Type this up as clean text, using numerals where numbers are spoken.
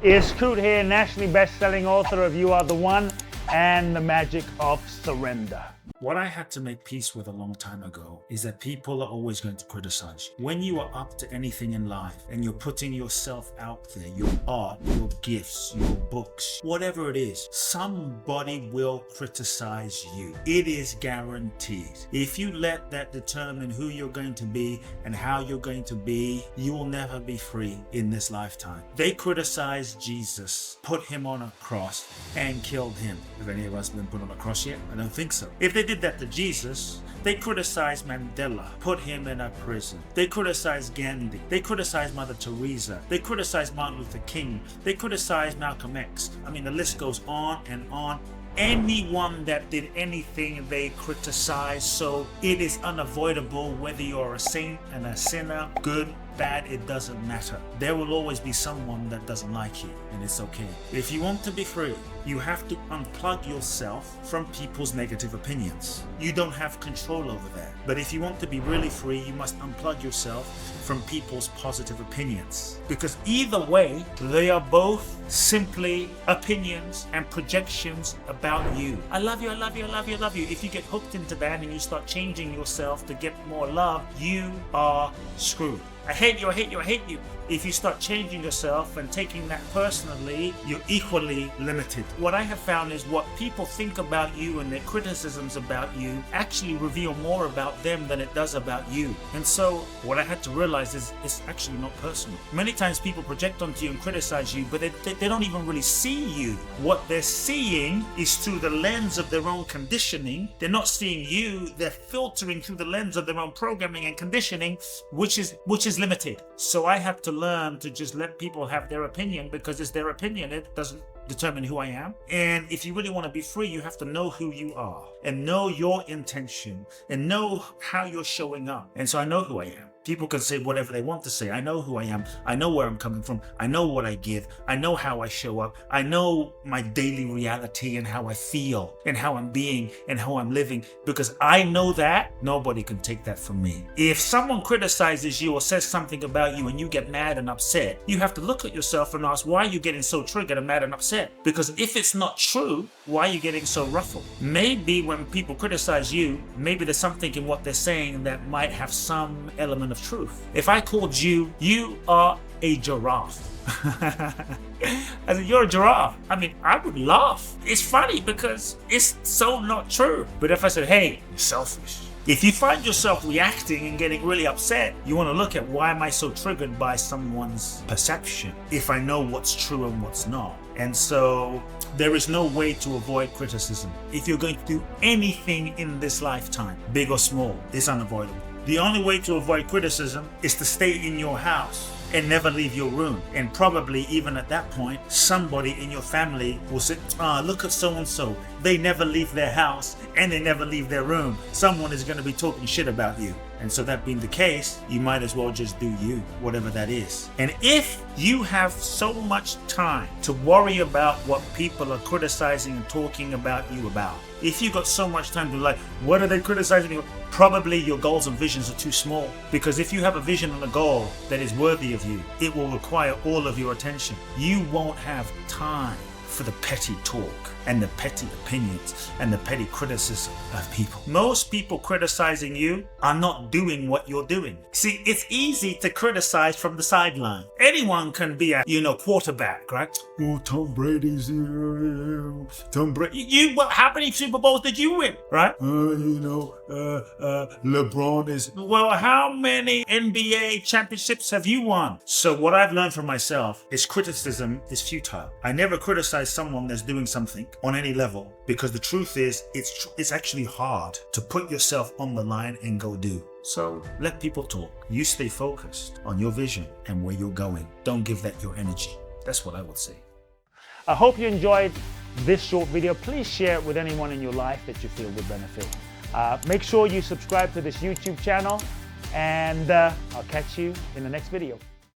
It's Kute here, nationally best-selling author of You Are the One and The Magic of Surrender. What I had to make peace with a long time ago is that people are always going to criticize you. When you are up to anything in life and you're putting yourself out there, your art, your gifts, your books, whatever it is, somebody will criticize you. It is guaranteed. If you let that determine who you're going to be and how you're going to be, you will never be free in this lifetime. They criticized Jesus, put him on a cross and killed him. Have any of us been put on a cross yet? I don't think so. If they did that to Jesus, they criticized Mandela, put him in a prison. They criticized Gandhi. They criticized Mother Teresa. They criticized Martin Luther King. They criticized Malcolm X. I mean, the list goes on and on. Anyone that did anything, they criticize. So it is unavoidable whether you're a saint and a sinner, good, bad, it doesn't matter. There will always be someone that doesn't like you, and it's okay. If you want to be free, you have to unplug yourself from people's negative opinions. You don't have control over that. But if you want to be really free, you must unplug yourself from people's positive opinions. Because either way, they are both simply opinions and projections about you. I love you, I love you, I love you, I love you. If you get hooked into that and you start changing yourself to get more love, you are screwed. I hate you, I hate you, I hate you. If you start changing yourself and taking that personally, you're equally limited. What I have found is what people think about you and their criticisms about you actually reveal more about them than it does about you. And so what I had to realize is it's actually not personal. Many times people project onto you and criticize you, but they don't even really see you. What they're seeing is through the lens of their own conditioning. They're not seeing you, they're filtering through the lens of their own programming and conditioning, which is limited. So I have to learn to just let people have their opinion because it's their opinion. It doesn't determine who I am. And if you really want to be free, you have to know who you are and know your intention and know how you're showing up. And so I know who I am. People can say whatever they want to say. I know who I am. I know where I'm coming from. I know what I give. I know how I show up. I know my daily reality and how I feel and how I'm being and how I'm living. Because I know that, nobody can take that from me. If someone criticizes you or says something about you and you get mad and upset, you have to look at yourself and ask, why are you getting so triggered and mad and upset? Because if it's not true, why are you getting so ruffled? Maybe when people criticize you, maybe there's something in what they're saying that might have some element of truth. If I called you, you are a giraffe. I said, you're a giraffe. I mean, I would laugh. It's funny because it's so not true. But if I said, hey, you're selfish. If you find yourself reacting and getting really upset, you want to look at why am I so triggered by someone's perception if I know what's true and what's not. And so there is no way to avoid criticism. If you're going to do anything in this lifetime, big or small, it's unavoidable. The only way to avoid criticism is to stay in your house and never leave your room. And probably even at that point, somebody in your family will say, look at so-and-so. They never leave their house and they never leave their room. Someone is going to be talking shit about you. And so that being the case, you might as well just do you, whatever that is. And if you have so much time to worry about what people are criticizing and talking about you about, if you got so much time to like, what are they criticizing you? Probably your goals and visions are too small. Because if you have a vision and a goal that is worthy of you, it will require all of your attention. You won't have time for the petty talk and the petty opinions and the petty criticism of people. Most people criticizing you are not doing what you're doing. See, it's easy to criticize from the sideline. Anyone can be a, quarterback, right? Oh, Tom Brady's here. Tom Brady. How many Super Bowls did you win, right? LeBron is. Well, how many NBA championships have you won? So what I've learned from myself is criticism is futile. I never criticize someone that's doing something on any level, because the truth is it's actually hard to put yourself on the line and go do. So let people talk. You stay focused on your vision and where you're going. Don't give that your energy. That's what I would say. I hope you enjoyed this short video. Please share it with anyone in your life that you feel would benefit. Make sure you subscribe to this YouTube channel, and I'll catch you in the next video.